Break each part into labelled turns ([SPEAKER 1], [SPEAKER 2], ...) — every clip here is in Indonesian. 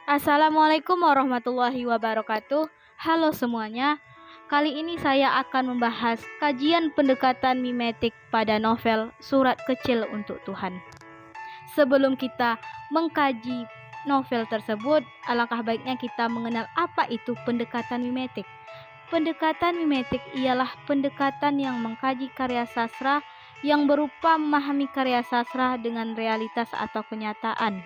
[SPEAKER 1] Assalamualaikum warahmatullahi wabarakatuh. Halo semuanya. Kali ini saya akan membahas kajian pendekatan mimetik pada novel Surat Kecil untuk Tuhan. Sebelum kita mengkaji novel tersebut, alangkah baiknya kita mengenal apa itu pendekatan mimetik. Pendekatan mimetik ialah pendekatan yang mengkaji karya sastra yang berupa memahami karya sastra dengan realitas atau kenyataan.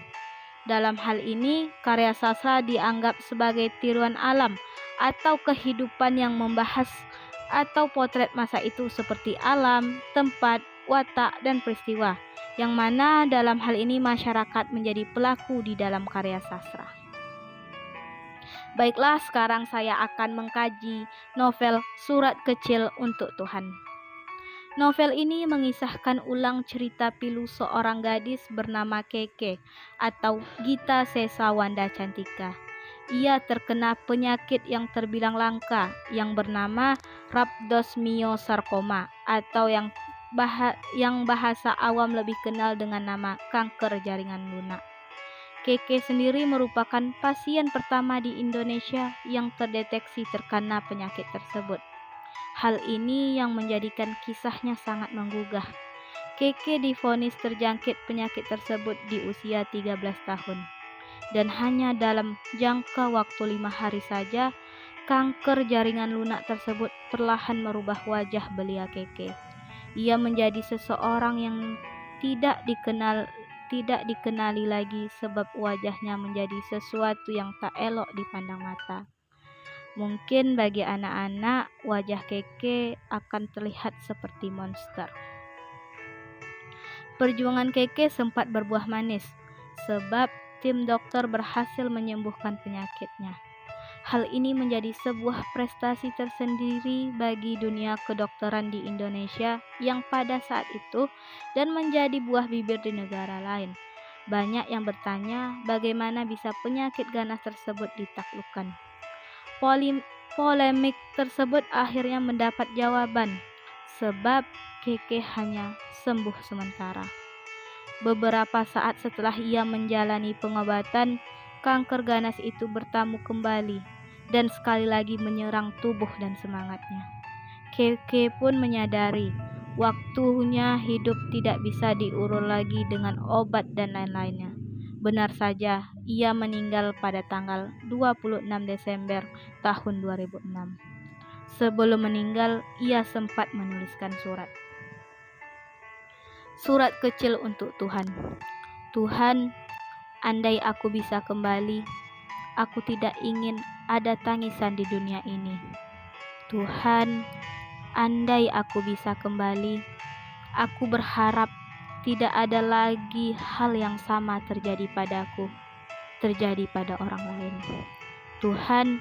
[SPEAKER 1] Dalam hal ini, karya sastra dianggap sebagai tiruan alam atau kehidupan yang membahas atau potret masa itu seperti alam, tempat, watak, dan peristiwa, yang mana dalam hal ini masyarakat menjadi pelaku di dalam karya sastra. Baiklah, sekarang saya akan mengkaji novel Surat Kecil untuk Tuhan. Novel ini mengisahkan ulang cerita pilu seorang gadis bernama Keke atau Gita Sesawanda Cantika. Ia terkena penyakit yang terbilang langka yang bernama rhabdomyosarcoma atau yang bahasa awam lebih kenal dengan nama kanker jaringan lunak. Keke sendiri merupakan pasien pertama di Indonesia yang terdeteksi terkena penyakit tersebut. Hal ini yang menjadikan kisahnya sangat menggugah. Keke divonis terjangkit penyakit tersebut di usia 13 tahun. Dan hanya dalam jangka waktu 5 hari saja, kanker jaringan lunak tersebut perlahan merubah wajah belia Keke. Ia menjadi seseorang yang tidak dikenali lagi sebab wajahnya menjadi sesuatu yang tak elok dipandang mata. Mungkin bagi anak-anak, wajah Keke akan terlihat seperti monster. Perjuangan Keke sempat berbuah manis, sebab tim dokter berhasil menyembuhkan penyakitnya. Hal ini menjadi sebuah prestasi tersendiri bagi dunia kedokteran di Indonesia yang pada saat itu dan menjadi buah bibir di negara lain. Banyak yang bertanya bagaimana bisa penyakit ganas tersebut ditaklukkan. Polemik tersebut akhirnya mendapat jawaban, sebab Keke hanya sembuh sementara. Beberapa saat setelah ia menjalani pengobatan, kanker ganas itu bertamu kembali dan sekali lagi menyerang tubuh dan semangatnya. Keke pun menyadari waktunya hidup tidak bisa diurus lagi dengan obat dan lain-lainnya. Benar saja, ia meninggal pada tanggal 26 Desember tahun 2006. Sebelum meninggal, ia sempat menuliskan surat. Surat kecil untuk Tuhan. Tuhan, andai aku bisa kembali, aku tidak ingin ada tangisan di dunia ini. Tuhan, andai aku bisa kembali, aku berharap tidak ada lagi hal yang sama terjadi padaku, terjadi pada orang lain. Tuhan,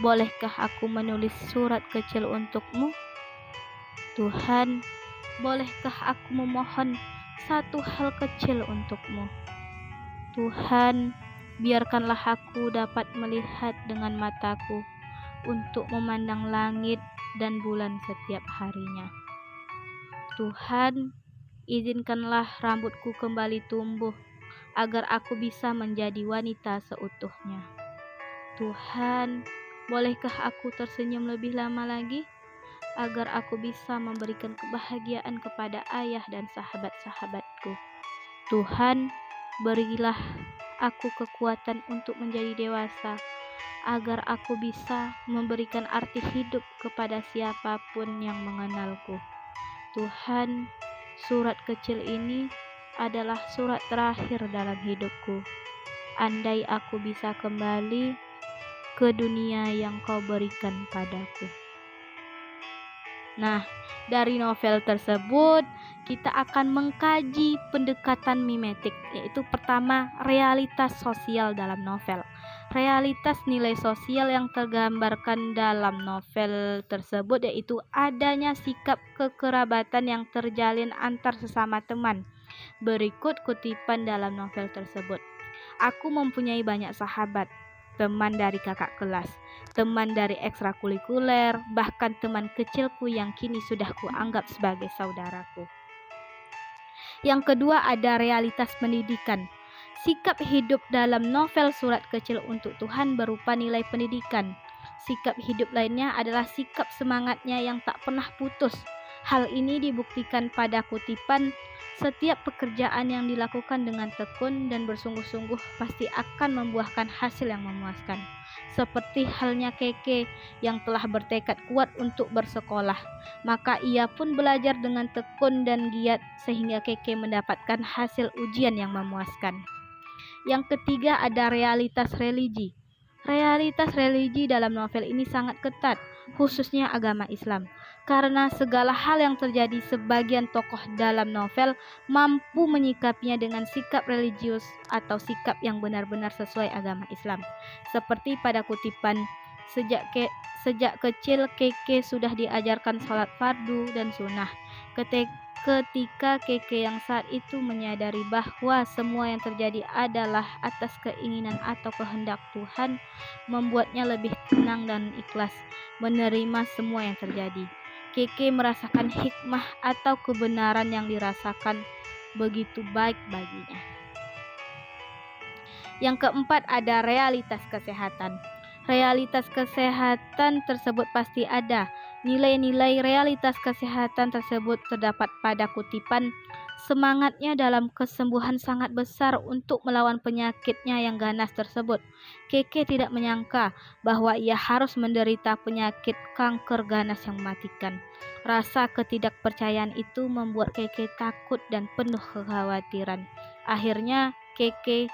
[SPEAKER 1] bolehkah aku menulis surat kecil untukmu? Tuhan, bolehkah aku memohon satu hal kecil untukmu? Tuhan, biarkanlah aku dapat melihat dengan mataku untuk memandang langit dan bulan setiap harinya. Tuhan, izinkanlah rambutku kembali tumbuh agar aku bisa menjadi wanita seutuhnya. Tuhan, bolehkah aku tersenyum lebih lama lagi agar aku bisa memberikan kebahagiaan kepada ayah dan sahabat-sahabatku. Tuhan, berilah aku kekuatan untuk menjadi dewasa agar aku bisa memberikan arti hidup kepada siapapun yang mengenalku. Tuhan, surat kecil ini adalah surat terakhir dalam hidupku. Andai aku bisa kembali ke dunia yang Kau berikan padaku. Nah, dari novel tersebut kita akan mengkaji pendekatan mimetik, yaitu pertama, realitas sosial dalam novel. Realitas nilai sosial yang tergambarkan dalam novel tersebut yaitu adanya sikap kekerabatan yang terjalin antar sesama teman. Berikut kutipan dalam novel tersebut. Aku mempunyai banyak sahabat, teman dari kakak kelas, teman dari ekstrakurikuler, bahkan teman kecilku yang kini sudah kuanggap sebagai saudaraku. Yang kedua, ada realitas pendidikan. Sikap hidup dalam novel Surat Kecil untuk Tuhan berupa nilai pendidikan. Sikap hidup lainnya adalah sikap semangatnya yang tak pernah putus. Hal ini dibuktikan pada kutipan, setiap pekerjaan yang dilakukan dengan tekun dan bersungguh-sungguh pasti akan membuahkan hasil yang memuaskan. Seperti halnya Keke yang telah bertekad kuat untuk bersekolah, maka ia pun belajar dengan tekun dan giat sehingga Keke mendapatkan hasil ujian yang memuaskan. Yang ketiga ada realitas religi. Realitas religi dalam novel ini sangat ketat, khususnya agama Islam. Karena segala hal yang terjadi, sebagian tokoh dalam novel mampu menyikapinya dengan sikap religius atau sikap yang benar-benar sesuai agama Islam. Seperti pada kutipan, sejak kecil Keke sudah diajarkan sholat fardu dan sunnah. Ketika Keke yang saat itu menyadari bahwa semua yang terjadi adalah atas keinginan atau kehendak Tuhan, membuatnya lebih tenang dan ikhlas menerima semua yang terjadi. Keke merasakan hikmah atau kebenaran yang dirasakan begitu baik baginya. Yang keempat ada realitas kesehatan. Realitas kesehatan tersebut pasti ada. Nilai-nilai realitas kesehatan tersebut terdapat pada kutipan, semangatnya dalam kesembuhan sangat besar untuk melawan penyakitnya yang ganas tersebut. Keke tidak menyangka bahwa ia harus menderita penyakit kanker ganas yang mematikan. Rasa ketidakpercayaan itu membuat Keke takut dan penuh kekhawatiran. Akhirnya Keke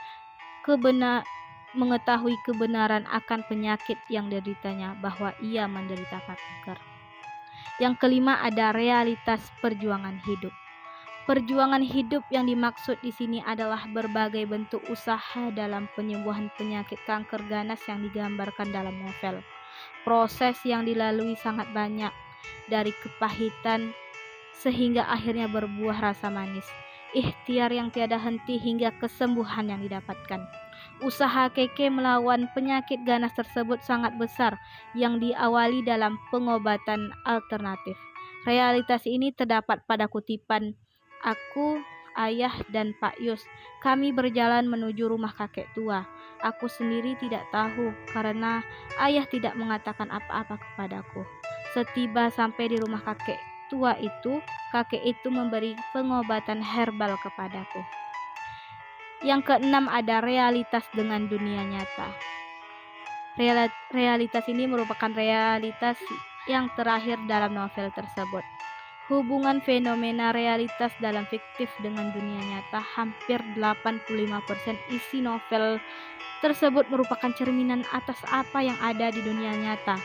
[SPEAKER 1] mengetahui kebenaran akan penyakit yang dideritanya, bahwa ia menderita kanker. Yang kelima ada realitas perjuangan hidup. Perjuangan hidup yang dimaksud di sini adalah berbagai bentuk usaha dalam penyembuhan penyakit kanker ganas yang digambarkan dalam novel. Proses yang dilalui sangat banyak, dari kepahitan sehingga akhirnya berbuah rasa manis. Ikhtiar yang tiada henti hingga kesembuhan yang didapatkan. Usaha Keke melawan penyakit ganas tersebut sangat besar yang diawali dalam pengobatan alternatif. Realitas ini terdapat pada kutipan, aku, ayah, dan Pak Yus, kami berjalan menuju rumah kakek tua. Aku sendiri tidak tahu karena ayah tidak mengatakan apa-apa kepadaku. Setiba sampai di rumah kakek tua itu, kakek itu memberi pengobatan herbal kepadaku. Yang keenam ada realitas dengan dunia nyata. Realitas ini merupakan realitas yang terakhir dalam novel tersebut. Hubungan fenomena realitas dalam fiktif dengan dunia nyata, hampir 85% isi novel tersebut merupakan cerminan atas apa yang ada di dunia nyata.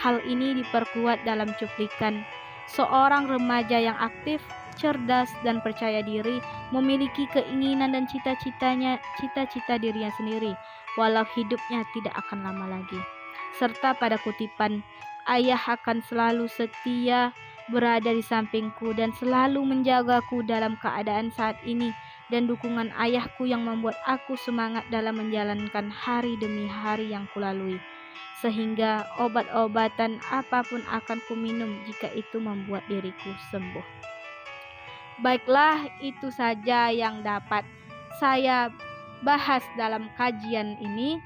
[SPEAKER 1] Hal ini diperkuat dalam cuplikan, seorang remaja yang aktif, cerdas, dan percaya diri, memiliki keinginan dan cita-cita dirinya sendiri, walau hidupnya tidak akan lama lagi. Serta pada kutipan, ayah akan selalu setia berada di sampingku dan selalu menjagaku dalam keadaan saat ini, dan dukungan ayahku yang membuat aku semangat dalam menjalankan hari demi hari yang kulalui, sehingga obat-obatan apapun akan kuminum jika itu membuat diriku sembuh. Baiklah, itu saja yang dapat saya bahas dalam kajian ini.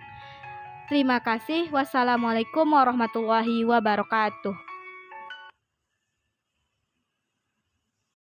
[SPEAKER 1] Terima kasih. Wassalamualaikum warahmatullahi wabarakatuh.